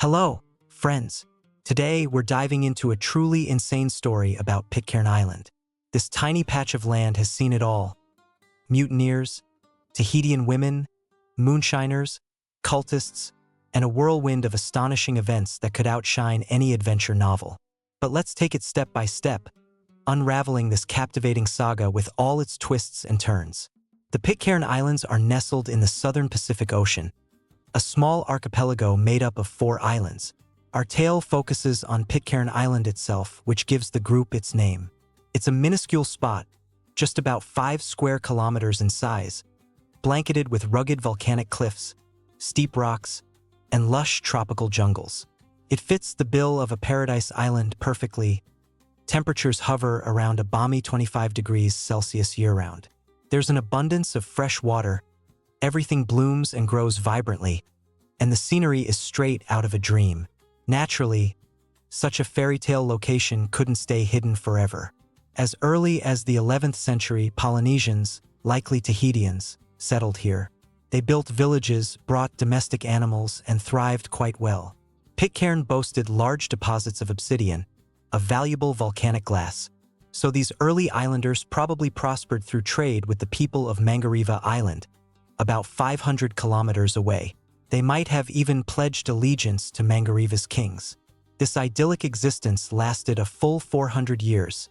Hello, friends. Today we're diving into a truly insane story about Pitcairn Island. This tiny patch of land has seen it all. Mutineers, Tahitian women, moonshiners, cultists, and a whirlwind of astonishing events that could outshine any adventure novel. But let's take it step by step, unraveling this captivating saga with all its twists and turns. The Pitcairn Islands are nestled in the southern Pacific Ocean, a small archipelago made up of 4 islands. Our tale focuses on Pitcairn Island itself, which gives the group its name. It's a minuscule spot, just about 5 square kilometers in size, blanketed with rugged volcanic cliffs, steep rocks, and lush tropical jungles. It fits the bill of a paradise island perfectly. Temperatures hover around a balmy 25 degrees Celsius year-round. There's an abundance of fresh water, everything blooms and grows vibrantly, and the scenery is straight out of a dream. Naturally, such a fairy tale location couldn't stay hidden forever. As early as the 11th century, Polynesians, likely Tahitians, settled here. They built villages, brought domestic animals, and thrived quite well. Pitcairn boasted large deposits of obsidian, a valuable volcanic glass. So these early islanders probably prospered through trade with the people of Mangariva Island, about 500 kilometers away. They might have even pledged allegiance to Mangariva's kings. This idyllic existence lasted a full 400 years,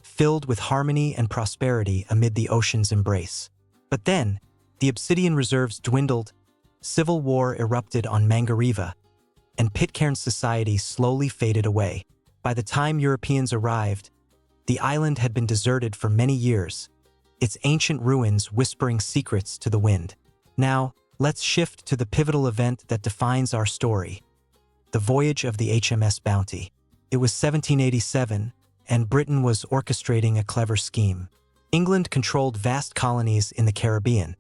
filled with harmony and prosperity amid the ocean's embrace. But then, the obsidian reserves dwindled, civil war erupted on Mangariva, and Pitcairn's society slowly faded away. By the time Europeans arrived, the island had been deserted for many years, its ancient ruins whispering secrets to the wind. Now, let's shift to the pivotal event that defines our story: the voyage of the HMS Bounty. It was 1787, and Britain was orchestrating a clever scheme. England controlled vast colonies in the Caribbean,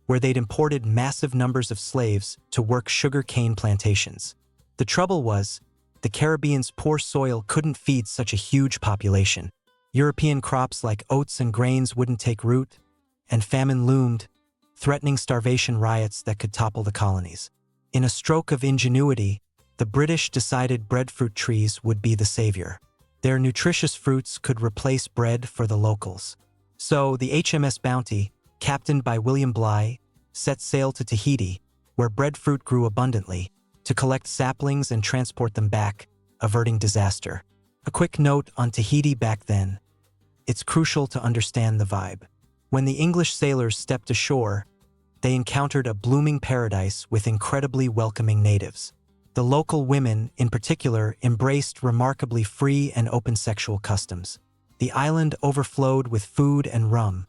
where they'd imported massive numbers of slaves to work sugar cane plantations. The trouble was, the Caribbean's poor soil couldn't feed such a huge population. European crops like oats and grains wouldn't take root, and famine loomed, threatening starvation riots that could topple the colonies. In a stroke of ingenuity, the British decided breadfruit trees would be the savior. Their nutritious fruits could replace bread for the locals. So the HMS Bounty, captained by William Bligh, set sail to Tahiti, where breadfruit grew abundantly, to collect saplings and transport them back, averting disaster. A quick note on Tahiti back then. It's crucial to understand the vibe. When the English sailors stepped ashore, they encountered a blooming paradise with incredibly welcoming natives. The local women, in particular, embraced remarkably free and open sexual customs. The island overflowed with food and rum,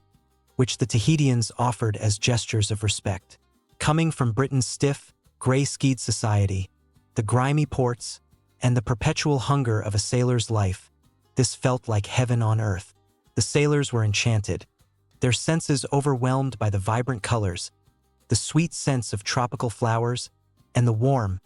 which the Tahitians offered as gestures of respect. Coming from Britain's stiff, gray-skied society, the grimy ports, and the perpetual hunger of a sailor's life, this felt like heaven on earth. The sailors were enchanted, their senses overwhelmed by the vibrant colors, the sweet scents of tropical flowers, and the warm,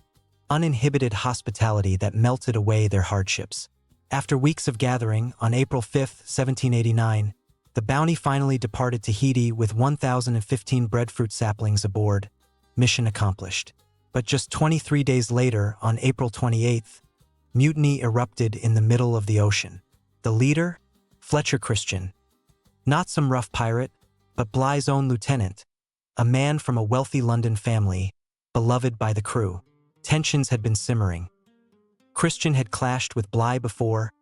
uninhibited hospitality that melted away their hardships. After weeks of gathering, on April 5, 1789, the Bounty finally departed Tahiti with 1,015 breadfruit saplings aboard. Mission accomplished. But just 23 days later, on April 28th, mutiny erupted in the middle of the ocean. The leader? Fletcher Christian. Not some rough pirate, but Bligh's own lieutenant, a man from a wealthy London family, beloved by the crew. Tensions had been simmering. Christian had clashed with Bligh before,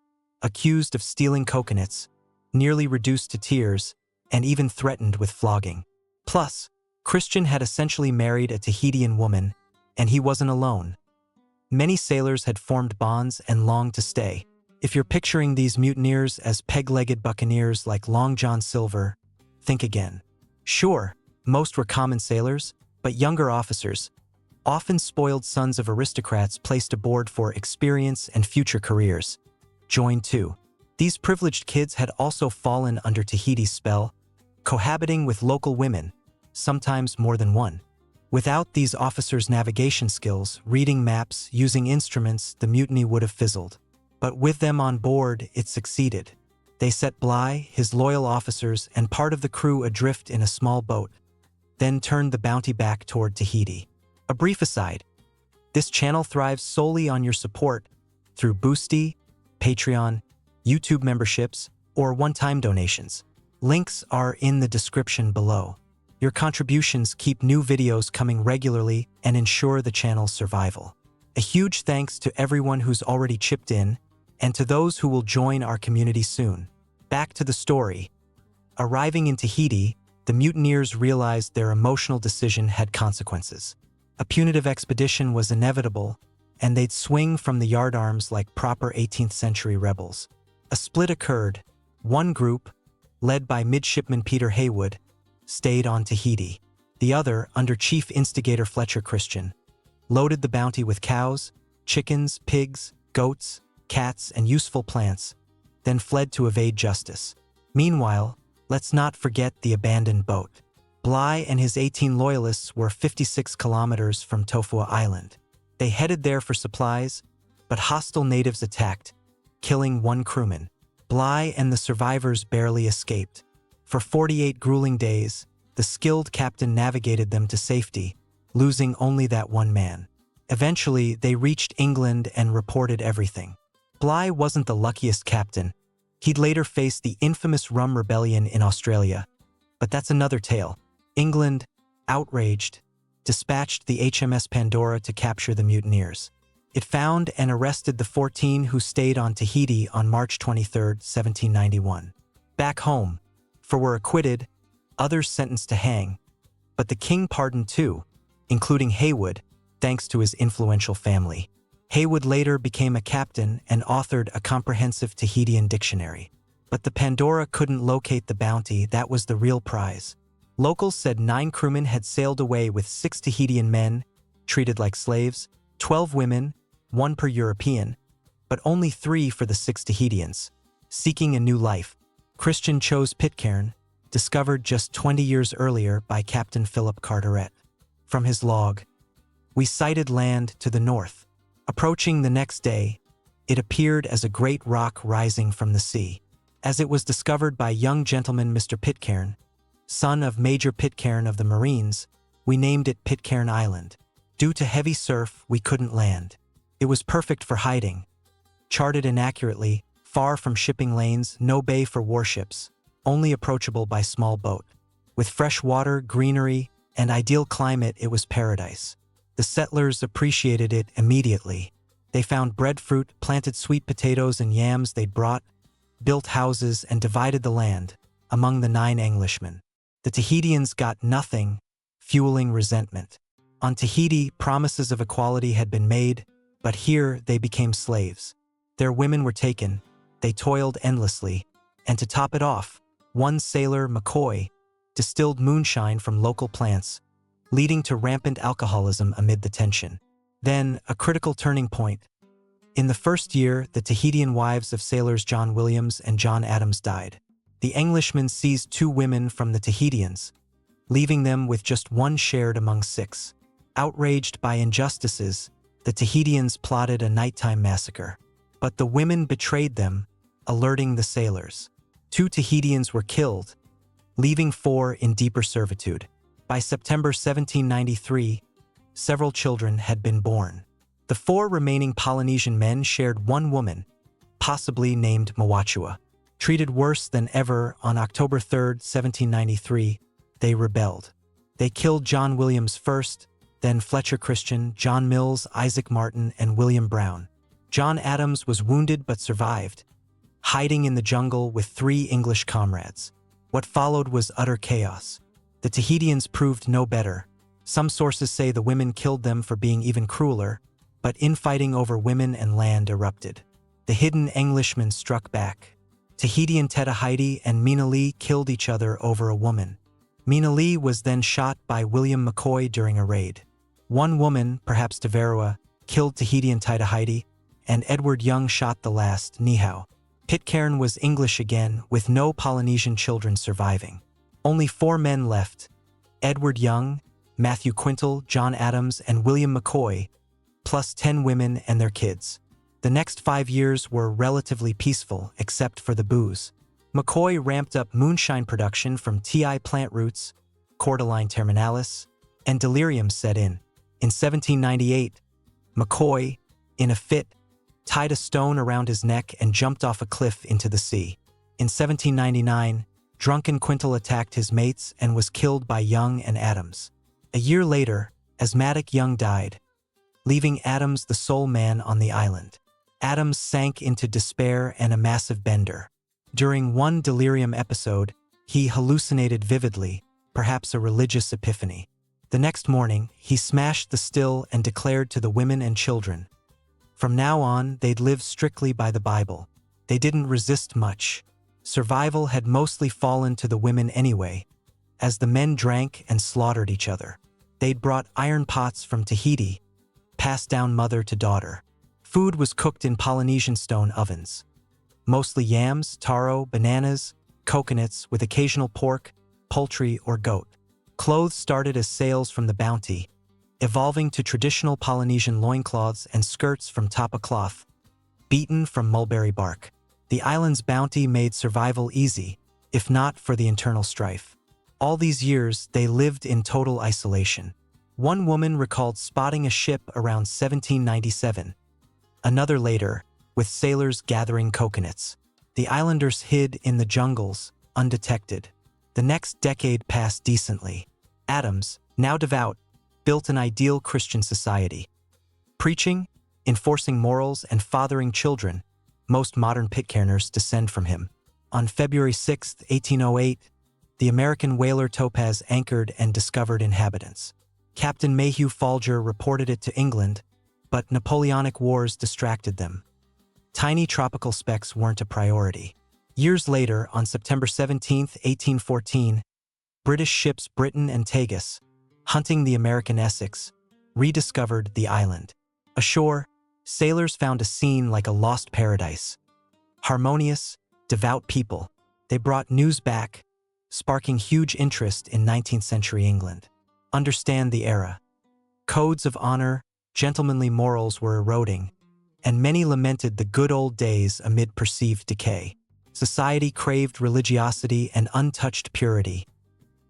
accused of stealing coconuts, nearly reduced to tears, and even threatened with flogging. Plus, Christian had essentially married a Tahitian woman, and he wasn't alone. Many sailors had formed bonds and longed to stay. If you're picturing these mutineers as peg-legged buccaneers like Long John Silver, think again. Sure, most were common sailors, but younger officers, often spoiled sons of aristocrats placed aboard for experience and future careers, joined too. These privileged kids had also fallen under Tahiti's spell, cohabiting with local women, sometimes more than one. Without these officers' navigation skills, reading maps, using instruments, the mutiny would have fizzled. But with them on board, it succeeded. They set Bligh, his loyal officers, and part of the crew adrift in a small boat, then turned the Bounty back toward Tahiti. A brief aside, This channel thrives solely on your support through Boosty, Patreon, YouTube memberships, or one-time donations. Links are in the description below. Your contributions keep new videos coming regularly and ensure the channel's survival. A huge thanks to everyone who's already chipped in and to those who will join our community soon. Back to the story. Arriving in Tahiti, the mutineers realized their emotional decision had consequences. A punitive expedition was inevitable, and they'd swing from the yardarms like proper 18th century rebels. A split occurred. One group, led by Midshipman Peter Heywood, stayed on Tahiti. The other, under Chief Instigator Fletcher Christian, loaded the bounty with cows, chickens, pigs, goats, cats, and useful plants, then fled to evade justice. Meanwhile, let's not forget the abandoned boat. Bligh and his 18 loyalists were 56 kilometers from Tofua Island. They headed there for supplies, but hostile natives attacked, killing one crewman. Bligh and the survivors barely escaped. For 48 grueling days, the skilled captain navigated them to safety, losing only that one man. Eventually, they reached England and reported everything. Bligh wasn't the luckiest captain. He'd later face the infamous Rum Rebellion in Australia. But that's another tale. England, outraged, dispatched the HMS Pandora to capture the mutineers. It found and arrested the 14 who stayed on Tahiti on March 23, 1791. Back home, for were acquitted, others sentenced to hang. But the king pardoned two, including Heywood, thanks to his influential family. Heywood later became a captain and authored a comprehensive Tahitian dictionary. But the Pandora couldn't locate the bounty. That was the real prize. Locals said 9 crewmen had sailed away with 6 Tahitian men, treated like slaves, 12 women, 1 per European, but only 3 for the 6 Tahitians. Seeking a new life, Christian chose Pitcairn, discovered just 20 years earlier by Captain Philip Carteret. From his log, "We sighted land to the north. Approaching the next day, it appeared as a great rock rising from the sea. As it was discovered by young gentleman Mr. Pitcairn, son of Major Pitcairn of the Marines, we named it Pitcairn Island. Due to heavy surf, we couldn't land. It was perfect for hiding. Charted inaccurately, far from shipping lanes, no bay for warships, only approachable by small boat. With fresh water, greenery, and ideal climate, it was paradise. The settlers appreciated it immediately. They found breadfruit, planted sweet potatoes and yams they'd brought, built houses, and divided the land among the 9 Englishmen. The Tahitians got nothing, fueling resentment. On Tahiti, promises of equality had been made, but here they became slaves. Their women were taken, they toiled endlessly, and to top it off, one sailor, McCoy, distilled moonshine from local plants, leading to rampant alcoholism amid the tension. Then, a critical turning point. In the first year, the Tahitian wives of sailors John Williams and John Adams died. The Englishmen seized 2 women from the Tahitians, leaving them with just 1 shared among 6. Outraged by injustices, the Tahitians plotted a nighttime massacre. But the women betrayed them, alerting the sailors. 2 Tahitians were killed, leaving 4 in deeper servitude. By September 1793, several children had been born. The 4 remaining Polynesian men shared 1 woman, possibly named Mawachua. Treated worse than ever, on October 3, 1793, they rebelled. They killed John Williams first, then Fletcher Christian, John Mills, Isaac Martin, and William Brown. John Adams was wounded but survived, hiding in the jungle with 3 English comrades. What followed was utter chaos. The Tahitians proved no better. Some sources say the women killed them for being even crueler, but infighting over women and land erupted. The hidden Englishmen struck back. Tahitian Tedahiti and Mina Lee killed each other over a woman. Mina Lee was then shot by William McCoy during a raid. One woman, perhaps Tavarua, killed Tahitian Tedahiti, and Edward Young shot the last, Nihau. Pitcairn was English again, with no Polynesian children surviving. Only 4 men left: Edward Young, Matthew Quintal, John Adams, and William McCoy, plus 10 women and their kids. The next 5 years were relatively peaceful, except for the booze. McCoy ramped up moonshine production from Ti plant roots, Cordyline terminalis, and delirium set in. In 1798, McCoy, in a fit, tied a stone around his neck and jumped off a cliff into the sea. In 1799, drunken Quintal attacked his mates and was killed by Young and Adams. A year later, asthmatic Young died, leaving Adams the sole man on the island. Adams sank into despair and a massive bender. During one delirium episode, he hallucinated vividly, perhaps a religious epiphany. The next morning, he smashed the still and declared to the women and children, from now on, they'd live strictly by the Bible. They didn't resist much. Survival had mostly fallen to the women anyway, as the men drank and slaughtered each other. They'd brought iron pots from Tahiti, passed down mother to daughter. Food was cooked in Polynesian stone ovens. Mostly yams, taro, bananas, coconuts, with occasional pork, poultry, or goat. Clothes started as sails from the Bounty, evolving to traditional Polynesian loincloths and skirts from tapa cloth, beaten from mulberry bark. The island's bounty made survival easy, if not for the internal strife. All these years, they lived in total isolation. One woman recalled spotting a ship around 1797. Another later, with sailors gathering coconuts. The islanders hid in the jungles, undetected. The next decade passed decently. Adams, now devout, built an ideal Christian society. Preaching, enforcing morals, and fathering children, most modern Pitcairners descend from him. On February 6, 1808, the American whaler Topaz anchored and discovered inhabitants. Captain Mayhew Folger reported it to England, but Napoleonic Wars distracted them. Tiny tropical specks weren't a priority. Years later, on September 17, 1814, British ships Britain and Tagus, hunting the American Essex, rediscovered the island. Ashore, sailors found a scene like a lost paradise. Harmonious, devout people. They brought news back, sparking huge interest in 19th century England. Understand the era. Codes of honor, gentlemanly morals were eroding, and many lamented the good old days amid perceived decay. Society craved religiosity and untouched purity.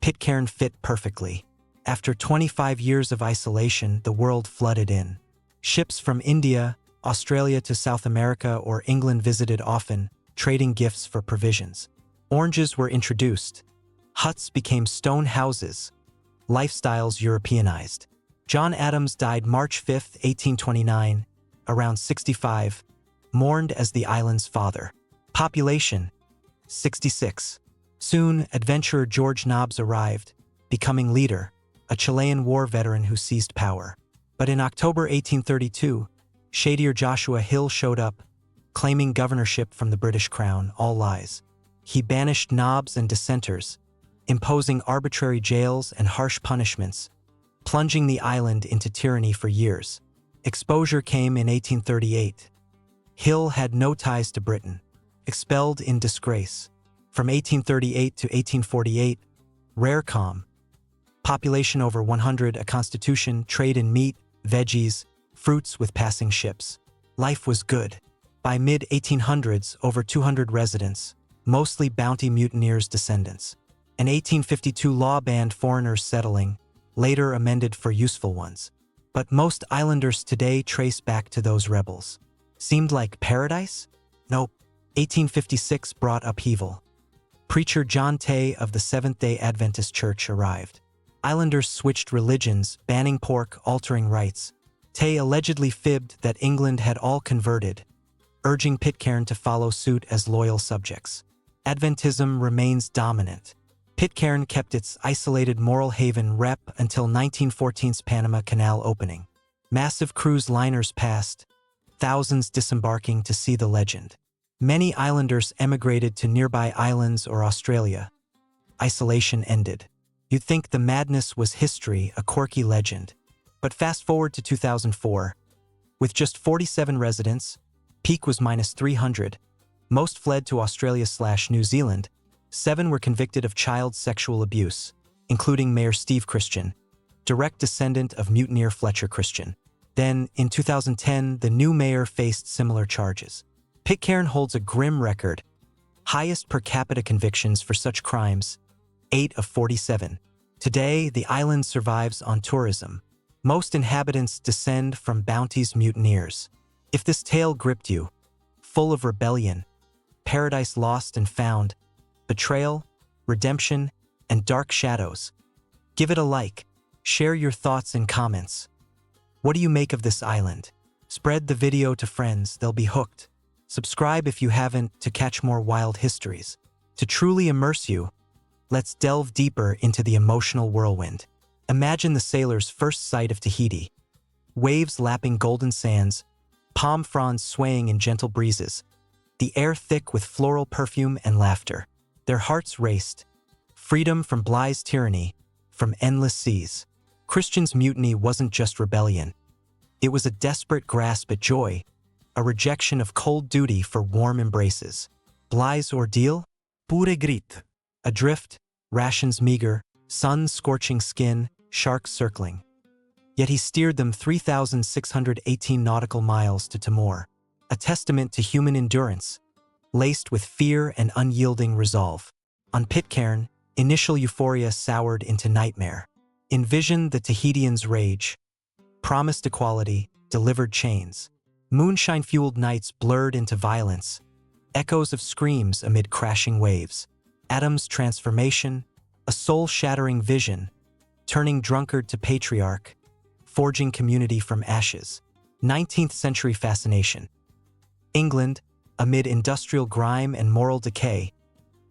Pitcairn fit perfectly. After 25 years of isolation, the world flooded in. Ships from India, Australia to South America or England visited often, trading gifts for provisions. Oranges were introduced. Huts became stone houses. Lifestyles Europeanized. John Adams died March 5, 1829, around 65, mourned as the island's father. Population, 66. Soon, adventurer George Nobbs arrived, becoming leader, a Chilean war veteran who seized power. But in October 1832, shadier Joshua Hill showed up, claiming governorship from the British Crown. All lies. He banished Nobbs and dissenters, imposing arbitrary jails and harsh punishments, plunging the island into tyranny for years. Exposure came in 1838. Hill had no ties to Britain, expelled in disgrace. From 1838 to 1848, rare calm. Population over 100, a constitution, trade in meat, veggies, fruits with passing ships. Life was good. By mid-1800s, over 200 residents, mostly bounty mutineers' descendants. An 1852 law banned foreigners settling, later amended for useful ones. But most islanders today trace back to those rebels. Seemed like paradise? Nope. 1856 brought upheaval. Preacher John Tay of the Seventh-day Adventist Church arrived. Islanders switched religions, banning pork, altering rites. Tay allegedly fibbed that England had all converted, urging Pitcairn to follow suit as loyal subjects. Adventism remains dominant. Pitcairn kept its isolated moral haven rep until 1914's Panama Canal opening. Massive cruise liners passed, thousands disembarking to see the legend. Many islanders emigrated to nearby islands or Australia. Isolation ended. You'd think the madness was history, a quirky legend. But fast forward to 2004. With just 47 residents, peak was -300. Most fled to Australia/New Zealand. 7 were convicted of child sexual abuse, including Mayor Steve Christian, direct descendant of mutineer Fletcher Christian. Then, in 2010, the new mayor faced similar charges. Pitcairn holds a grim record, highest per capita convictions for such crimes, 8 of 47. Today, the island survives on tourism. Most inhabitants descend from Bounty's mutineers. If this tale gripped you, full of rebellion, paradise lost and found, betrayal, redemption, and dark shadows, give it a like. Share your thoughts in comments. What do you make of this island? Spread the video to friends, they'll be hooked. Subscribe if you haven't to catch more wild histories. To truly immerse you, let's delve deeper into the emotional whirlwind. Imagine the sailor's first sight of Tahiti. Waves lapping golden sands, palm fronds swaying in gentle breezes, the air thick with floral perfume and laughter. Their hearts raced. Freedom from Bligh's tyranny, from endless seas. Christian's mutiny wasn't just rebellion. It was a desperate grasp at joy, a rejection of cold duty for warm embraces. Bligh's ordeal? Pure grit. Adrift, rations meager, sun scorching skin, sharks circling. Yet he steered them 3,618 nautical miles to Timor, a testament to human endurance, laced with fear and unyielding resolve. On Pitcairn, initial euphoria soured into nightmare. Envision the Tahitians' rage. Promised equality, delivered chains. Moonshine-fueled nights blurred into violence. Echoes of screams amid crashing waves. Adam's transformation, a soul-shattering vision, turning drunkard to patriarch, forging community from ashes. 19th century fascination. England, amid industrial grime and moral decay,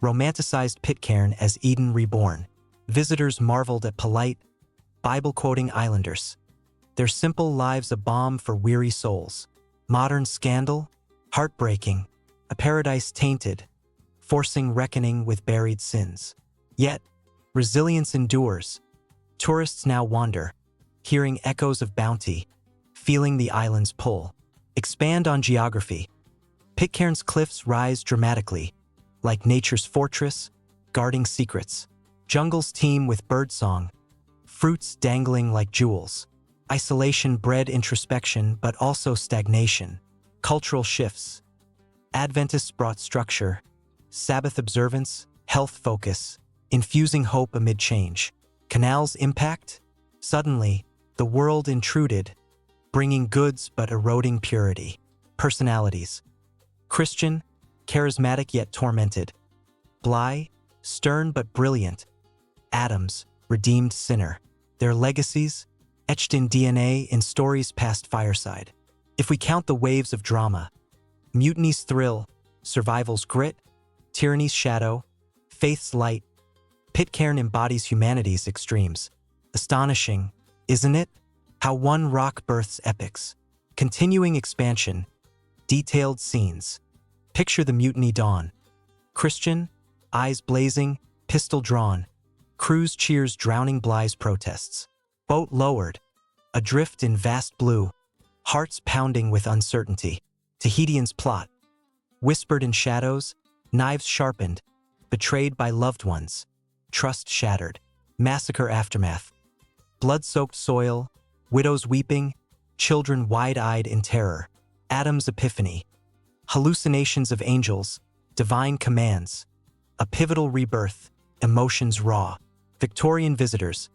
romanticized Pitcairn as Eden reborn. Visitors marveled at polite, Bible-quoting islanders. Their simple lives a balm for weary souls. Modern scandal? Heartbreaking. A paradise tainted, forcing reckoning with buried sins. Yet, resilience endures. Tourists now wander, hearing echoes of bounty, feeling the island's pull. Expand on geography. Pitcairn's cliffs rise dramatically, like nature's fortress, guarding secrets. Jungles teem with birdsong, fruits dangling like jewels. Isolation bred introspection, but also stagnation. Cultural shifts. Adventists brought structure, Sabbath observance, health focus, infusing hope amid change. Canals impact? Suddenly, the world intruded, bringing goods but eroding purity. Personalities. Christian, charismatic yet tormented. Bligh, stern but brilliant. Adams, redeemed sinner. Their legacies, etched in DNA in stories past fireside. If we count the waves of drama, mutiny's thrill, survival's grit, tyranny's shadow, faith's light, Pitcairn embodies humanity's extremes. Astonishing, isn't it? How one rock births epics. Continuing expansion, detailed scenes. Picture the mutiny dawn. Christian, eyes blazing, pistol drawn. Crews cheers drowning Bligh's protests. Boat lowered, adrift in vast blue, hearts pounding with uncertainty. Tahitians plot. Whispered in shadows, knives sharpened, betrayed by loved ones. Trust shattered. Massacre aftermath. Blood-soaked soil, widows weeping, children wide-eyed in terror. Adam's epiphany. Hallucinations of angels, divine commands. A pivotal rebirth, emotions raw. Victorian visitors.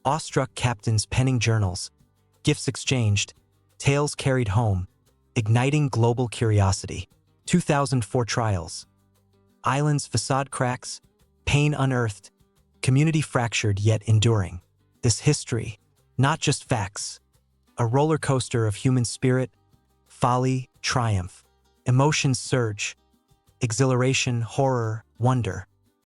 Awestruck captains penning journals. Gifts exchanged, tales carried home, igniting global curiosity. 2004 trials. Islands facade cracks, pain unearthed, community fractured yet enduring. This history, not just facts, a roller coaster of human spirit, folly, triumph. Emotions surge, exhilaration, horror, wonder.